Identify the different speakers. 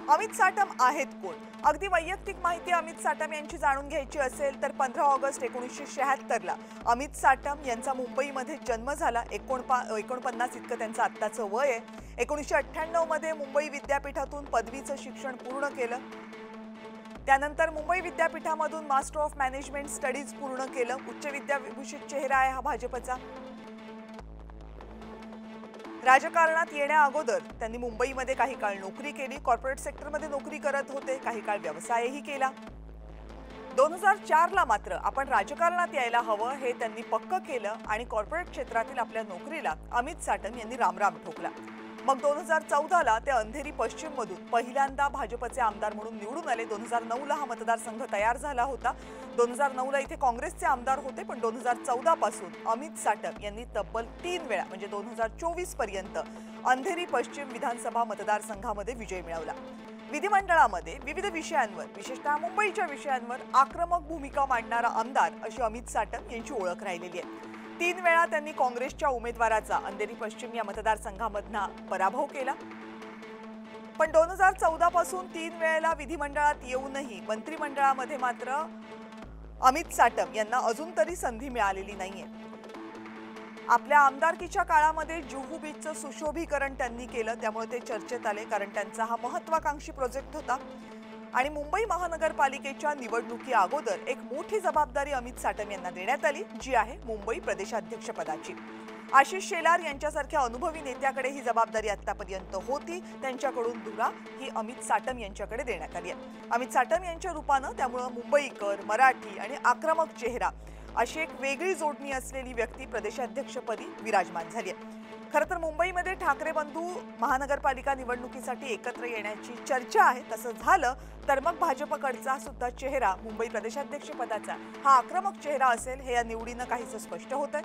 Speaker 1: अमित साटम आहेत कोण? अगदी वैयक्तिक माहिती अमित साटम यांची जाणून घ्यायची असेल तर 15 ऑगस्ट 1976 ला अमित साटम यांचा मुंबईमध्ये जन्म झाला। 49 इतकं त्यांचं आत्ताचं वय आहे। 1998 मध्ये मुंबई विद्यापीठातून पदवीचं शिक्षण पूर्ण केलं। त्यानंतर मुंबई विद्यापीठामधून मास्टर ऑफ मॅनेजमेंट स्टडीज पूर्ण केलं। उच्च विद्याभूषित चेहरा आहे हा भाजपचा। राजकारणात येण्या अगोदर त्यांनी मुंबईमध्ये काही काळ नोकरी केली। कॉर्पोरेट सेक्टरमध्ये नोकरी करत होते, काही काळ व्यवसायही केला। 2004 ला मात्र आपण राजकारणात यायला हवं हे त्यांनी पक्क केलं आणि कॉर्पोरेट क्षेत्रातील आपल्या नोकरीला अमित साटम यांनी रामराम ठोकला। मग 2014 ला ते अंधेरी पश्चिम मधून पहिल्यांदा भाजपचे आमदार म्हणून निवडून आले। 2009 ला हा मतदारसंघ तयार झाला होता। 2009 ला इथे काँग्रेसचे आमदार होते, पण 2014 पासून अमित साटम यांनी तब्बल 3 वेळा म्हणजे 2024 पर्यंत अंधेरी पश्चिम विधानसभा मतदारसंघामध्ये विजय मिळवला। विधिमंडळामध्ये विविध विषयांवर, विशेषतः मुंबईच्या विषयांवर आक्रमक भूमिका मांडणारा आमदार अशी अमित साटम यांची ओळख राहिलेली आहे। 3 वेळा त्यांनी काँग्रेसच्या उमेदवाराचा अंधेरी पश्चिम या मतदारसंघामधना पराभव केला। पण 2014 पासून 3 वेळेला विधिमंडळात येऊनही मंत्रिमंडळामध्ये मात्र अमित साटम यांना अजून तरी संधी मिळालेली नाहीये। आपल्या आमदारकीच्या काळामध्ये जुहू बीचचं सुशोभीकरण त्यांनी केलं, त्यामुळे ते चर्चेत आले, कारण त्यांचा हा महत्त्वाकांक्षी प्रोजेक्ट होता। आणि मुंबई महानगरपालिकेच्या निवडणुकी अगोदर एक मोठी जबाबदारी अमित साटम यांना देण्यात आली, जी आहे मुंबई प्रदेशाध्यक्ष पदाची। आशिष शेलार यांच्यासारख्या अनुभवी नेत्याकडे ही जबाबदारी आतापर्यंत होती, त्यांच्याकडून धुरा ही अमित साटम यांच्याकडे देण्यात आली आहे। अमित साटम यांच्या रूपानं त्यामुळे मुंबईकर, मराठी आणि आक्रमक चेहरा अशी एक वेगळी जोडणी असलेली व्यक्ती प्रदेशाध्यक्षपदी विराजमान झाली आहे। खरं तर मुंबईमध्ये ठाकरे बंधू महानगरपालिका निवडणुकीसाठी एकत्र येण्याची चर्चा आहे। तसं झालं तर मग भाजपकडचा सुद्धा चेहरा मुंबई प्रदेशाध्यक्षपदाचा हा आक्रमक चेहरा असेल, हे या निवडीनं काहीसं स्पष्ट होतंय।